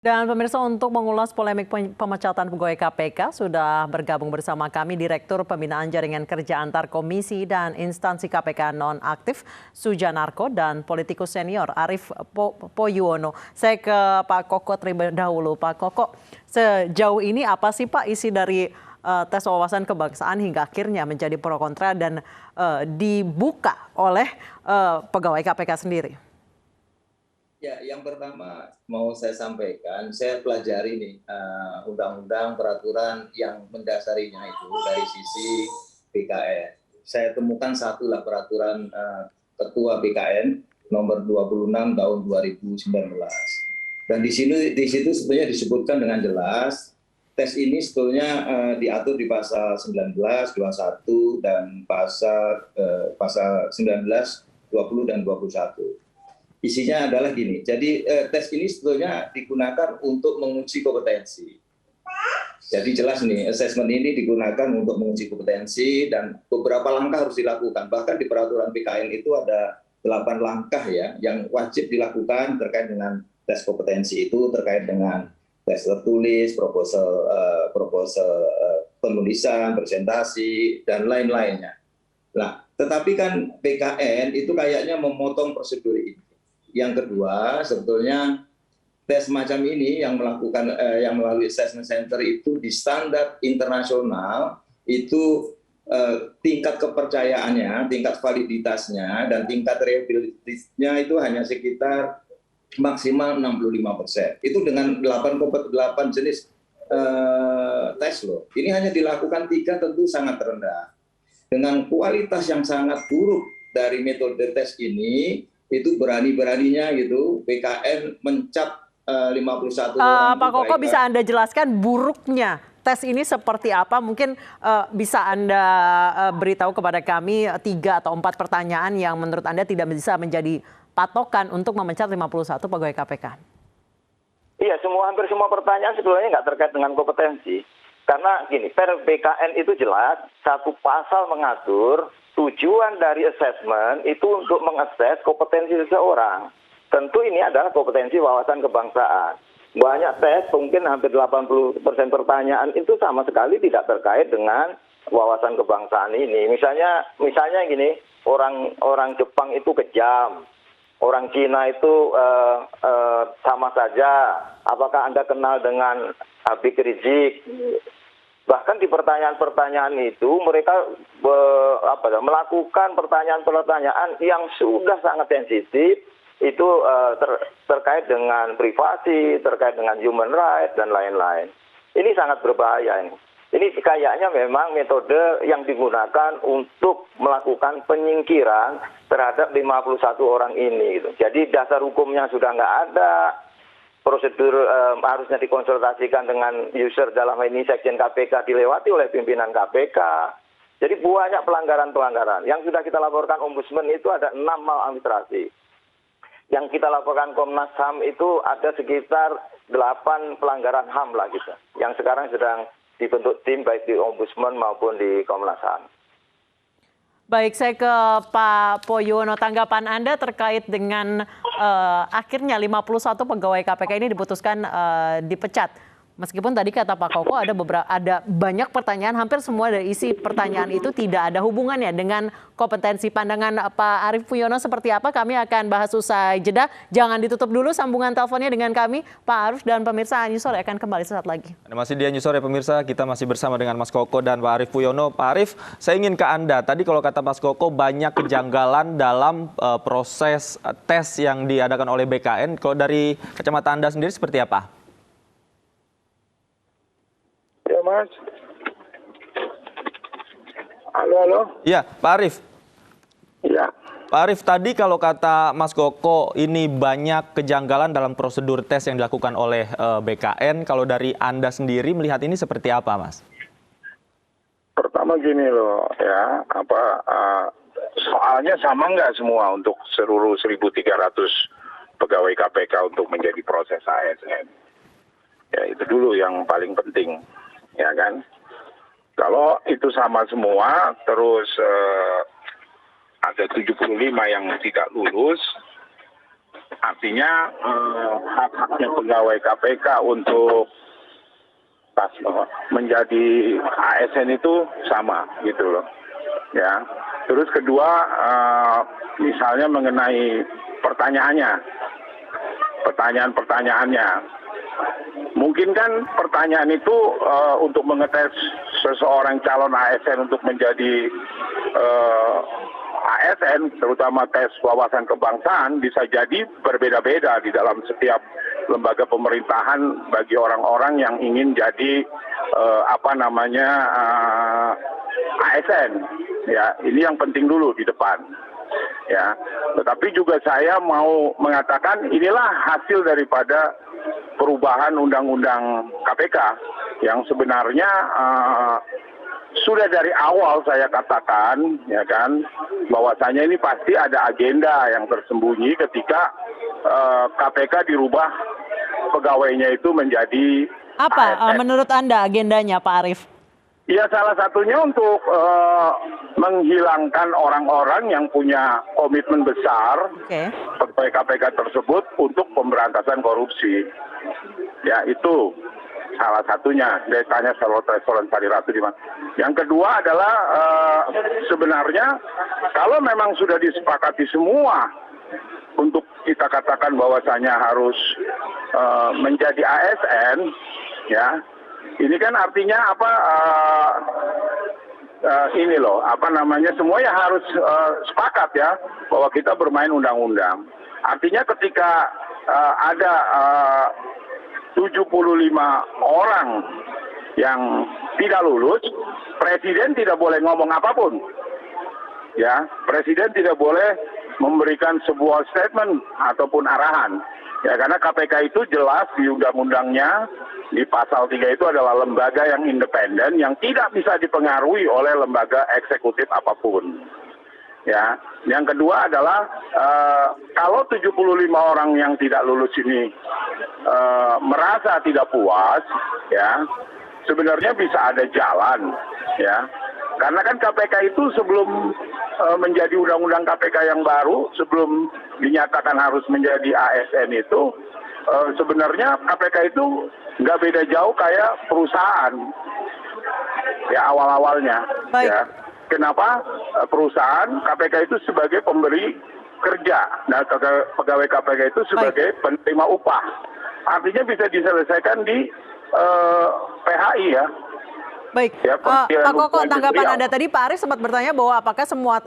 Dan pemirsa, untuk mengulas polemik pemecatan pegawai KPK sudah bergabung bersama kami Direktur Pembinaan Jaringan Kerja Antar Komisi dan Instansi KPK Nonaktif Sujanarko dan politikus senior Arief Poyuono. Saya ke Pak Koko terlebih dahulu. Pak Koko, sejauh ini apa sih Pak isi dari tes wawasan kebangsaan hingga akhirnya menjadi pro kontra dan dibuka oleh pegawai KPK sendiri? Ya, yang pertama mau saya sampaikan, saya pelajari nih undang-undang peraturan yang mendasarinya itu dari sisi BKN. Saya temukan satu lah peraturan Ketua BKN nomor 26 tahun 2019. Dan di situ sebetulnya disebutkan dengan jelas tes ini sebetulnya diatur di pasal 19, 21 dan pasal 19, 20 dan 21. Isinya adalah gini, jadi tes ini sebetulnya digunakan untuk menguji kompetensi. Jadi jelas nih, asesmen ini digunakan untuk menguji kompetensi dan beberapa langkah harus dilakukan. Bahkan di peraturan PKN itu ada 8 langkah ya yang wajib dilakukan terkait dengan tes kompetensi itu, terkait dengan tes tertulis, proposal penulisan, presentasi, dan lain-lainnya. Nah, tetapi kan PKN itu kayaknya memotong prosedur ini. Yang kedua, sebetulnya tes macam ini yang melalui assessment center itu di standar internasional itu tingkat kepercayaannya, tingkat validitasnya dan tingkat reliabilitasnya itu hanya sekitar maksimal 65%. Itu dengan 8 jenis tes loh. Ini hanya dilakukan 3 tentu sangat rendah. Dengan kualitas yang sangat buruk dari metode tes ini, itu berani-beraninya gitu BKN mencap 51 orang. Pak Koko, bisa Anda jelaskan buruknya tes ini seperti apa? Mungkin bisa Anda beritahu kepada kami 3 atau 4 pertanyaan yang menurut Anda tidak bisa menjadi patokan untuk memecat 51 pegawai KPK. Iya, hampir semua pertanyaan sebenarnya nggak terkait dengan kompetensi. Karena gini, per BKN itu jelas, satu pasal mengatur tujuan dari assessment itu untuk mengakses kompetensi seseorang. Tentu ini adalah kompetensi wawasan kebangsaan. Banyak tes, mungkin hampir 80% pertanyaan itu sama sekali tidak terkait dengan wawasan kebangsaan ini. Misalnya gini, orang Jepang itu kejam, orang Cina itu sama saja. Apakah Anda kenal dengan Habib Rizik? Bahkan di pertanyaan-pertanyaan itu mereka melakukan pertanyaan-pertanyaan yang sudah sangat sensitif, itu terkait dengan privasi, terkait dengan human rights dan lain-lain. Ini sangat berbahaya ini. Ini kayaknya memang metode yang digunakan untuk melakukan penyingkiran terhadap 51 orang ini. Gitu. Jadi dasar hukumnya sudah nggak ada. Prosedur harusnya dikonsultasikan dengan user, dalam ini Sekjen KPK dilewati oleh pimpinan KPK. Jadi banyak pelanggaran-pelanggaran. Yang sudah kita laporkan Ombudsman itu ada 6 maladministrasi. Yang kita laporkan Komnas HAM itu ada sekitar 8 pelanggaran HAM lah gitu. Yang sekarang sedang dibentuk tim baik di Ombudsman maupun di Komnas HAM. Baik, saya ke Pak Poyuono. Tanggapan Anda terkait dengan akhirnya 51 pegawai KPK ini diputuskan dipecat. Meskipun tadi kata Pak Koko ada banyak pertanyaan, hampir semua dari isi pertanyaan itu tidak ada hubungannya dengan kompetensi. Pandangan Pak Arief Poyuono seperti apa? Kami akan bahas usai jeda. Jangan ditutup dulu sambungan teleponnya dengan kami, Pak Arief, dan pemirsa News Sore akan kembali sesaat lagi. Masih di News Sore pemirsa, kita masih bersama dengan Mas Koko dan Pak Arief Poyuono. Pak Arief, saya ingin ke Anda. Tadi kalau kata Mas Koko banyak kejanggalan dalam proses tes yang diadakan oleh BKN. Kalau dari kacamata Anda sendiri seperti apa? Ya, Mas. Halo. Ya, Pak Arief. Ya. Pak Arief, tadi kalau kata Mas Koko ini banyak kejanggalan dalam prosedur tes yang dilakukan oleh BKN. Kalau dari Anda sendiri melihat ini seperti apa, Mas? Pertama gini loh, ya, soalnya sama nggak semua untuk seluruh 1.300 pegawai KPK untuk menjadi proses ASN. Ya, itu dulu yang paling penting. Ya kan, kalau itu sama semua, terus ada 75 yang tidak lulus, Artinya hak-haknya pegawai KPK untuk menjadi ASN itu sama gitu loh. Ya. Terus kedua, misalnya mengenai pertanyaannya. Mungkin kan pertanyaan itu untuk mengetes seseorang calon ASN untuk menjadi ASN, terutama tes wawasan kebangsaan, bisa jadi berbeda-beda di dalam setiap lembaga pemerintahan bagi orang-orang yang ingin jadi ASN. Ya, ini yang penting dulu di depan. Ya, tetapi juga saya mau mengatakan inilah hasil daripada perubahan Undang-Undang KPK yang sebenarnya sudah dari awal saya katakan, ya kan, bahwasanya ini pasti ada agenda yang tersembunyi ketika KPK dirubah pegawainya itu menjadi Apa ASN. menurut Anda agendanya, Pak Arief? Ya, salah satunya untuk menghilangkan orang-orang yang punya komitmen besar Oke. pegawai KPK tersebut untuk pemberantasan korupsi. Ya, itu salah satunya. Dia tanya soal restoran Sari Ratu di mana. Yang kedua adalah sebenarnya kalau memang sudah disepakati semua untuk kita katakan bahwasanya harus menjadi ASN, ya. Ini kan artinya semuanya harus sepakat ya bahwa kita bermain undang-undang. Artinya ketika ada 75 orang yang tidak lulus, presiden tidak boleh ngomong apapun. Ya, presiden tidak boleh memberikan sebuah statement ataupun arahan. Ya, karena KPK itu jelas di undang-undangnya di pasal 3 itu adalah lembaga yang independen yang tidak bisa dipengaruhi oleh lembaga eksekutif apapun. Ya, yang kedua adalah kalau 75 orang yang tidak lulus ini merasa tidak puas, ya, sebenarnya bisa ada jalan, ya. Karena kan KPK itu sebelum menjadi undang-undang KPK yang baru, sebelum dinyatakan harus menjadi ASN itu, sebenarnya KPK itu nggak beda jauh kayak perusahaan, ya awal-awalnya. Baik. Ya. Kenapa perusahaan KPK itu sebagai pemberi kerja, nah pegawai KPK itu sebagai penerima upah. Artinya bisa diselesaikan di PHI ya. Baik, Ya, Pak Koko, tanggapan Industrial. Anda tadi, Pak Arief sempat bertanya bahwa apakah semua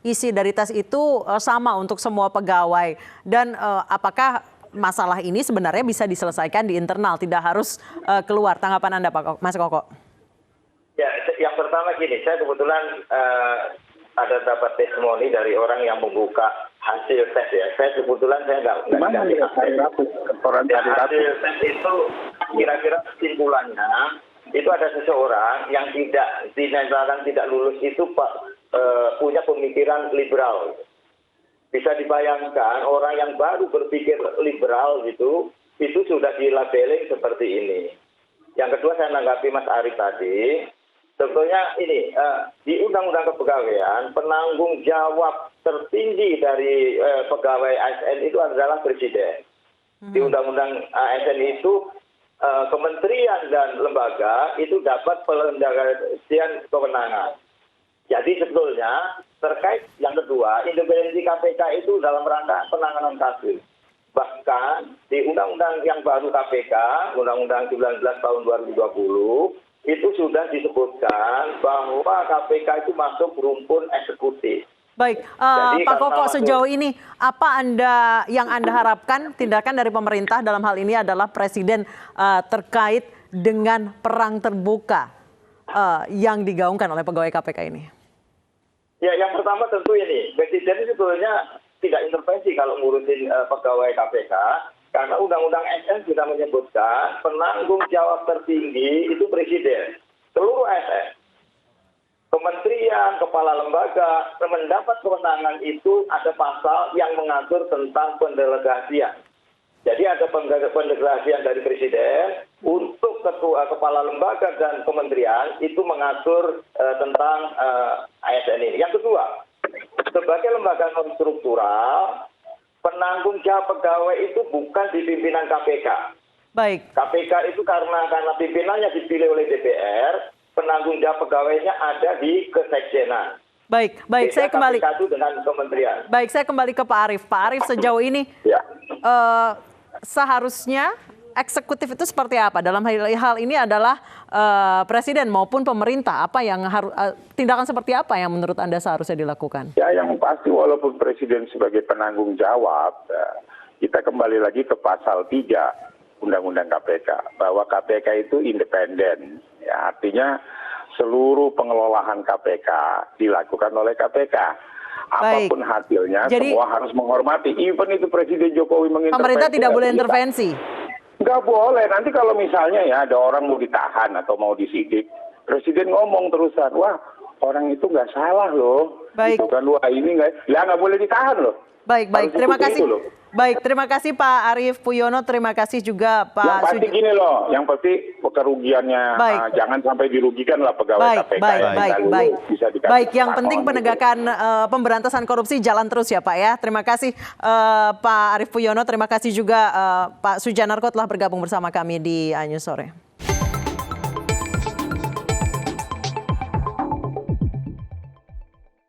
isi dari tes itu sama untuk semua pegawai, dan apakah masalah ini sebenarnya bisa diselesaikan di internal, tidak harus keluar. Tanggapan Anda, Mas Koko? Ya, yang pertama gini, saya kebetulan ada dapat testimoni dari orang yang membuka hasil tes ya. Saya kebetulan nggak dikasih akses. Hasil tes itu kira-kira kesimpulannya itu ada seseorang yang dinyatakan tidak lulus itu punya pemikiran liberal. Bisa dibayangkan orang yang baru berpikir liberal gitu, itu sudah dilabeling seperti ini. Yang kedua saya menanggapi Mas Arief tadi, tentunya ini di Undang-Undang Kepegawaian penanggung jawab tertinggi dari pegawai ASN itu adalah presiden. Di Undang-Undang ASN itu kementerian dan lembaga itu dapat pendelegasian kewenangan. Jadi sebetulnya terkait yang kedua, independensi KPK itu dalam rangka penanganan kasus. Bahkan di undang-undang yang baru KPK, Undang-Undang 19 tahun 2020, itu sudah disebutkan bahwa KPK itu masuk rumpun eksekutif. Baik, Pak Koko, sejauh ini apa yang Anda harapkan tindakan dari pemerintah dalam hal ini adalah Presiden terkait dengan perang terbuka yang digaungkan oleh pegawai KPK ini? Ya, yang pertama tentu ini, Presiden itu sebetulnya tidak intervensi kalau ngurusin pegawai KPK, karena Undang-Undang ASN sudah menyebutkan penanggung jawab tertinggi itu Presiden. Seluruh ASN, kementerian, kepala lembaga, mendapat kewenangan itu ada pasal yang mengatur tentang pendelegasian. Jadi ada pendelegasian dari Presiden untuk kepala lembaga dan kementerian itu mengatur tentang ASN ini. Yang kedua, sebagai lembaga non struktural, penanggung jawab pegawai itu bukan di pimpinan KPK. Baik. KPK itu karena pimpinannya dipilih oleh DPR, penanggung jawab pegawainya ada di kesekjenan. Baik, baik. Saya kembali. KPK itu dengan kementerian. Baik, saya kembali ke Pak Arief. Pak Arief, sejauh ini Ya. seharusnya eksekutif itu seperti apa? Dalam hal ini adalah presiden maupun pemerintah. Apa yang harus tindakan seperti apa yang menurut Anda seharusnya dilakukan? Ya, yang pasti walaupun presiden sebagai penanggung jawab, kita kembali lagi ke pasal 3 Undang-Undang KPK, bahwa KPK itu independen. Ya, artinya seluruh pengelolaan KPK dilakukan oleh KPK. Apapun hasilnya, Jadi, semua harus menghormati. Even itu Presiden Jokowi mengintervensi. Pemerintah tidak boleh intervensi. Nggak boleh. Nanti kalau misalnya ya ada orang mau ditahan atau mau disidik, Presiden ngomong terusan, wah orang itu nggak salah loh. Baik. Gitu kan, wah ini nggak boleh ditahan loh. Baik, baik. Harus Terima ikuti kasih. itu loh. Baik, terima kasih Pak Arief Puyono. Terima kasih juga Yang Pak pasti gini loh, yang pasti kerugiannya jangan sampai dirugikan lah pegawai KPK. Baik. Bisa Baik, yang pesangon penting gitu. penegakan pemberantasan korupsi jalan terus ya Pak ya. Terima kasih Pak Arief Puyono. Terima kasih juga Pak Sujanarko telah bergabung bersama kami di News Sore.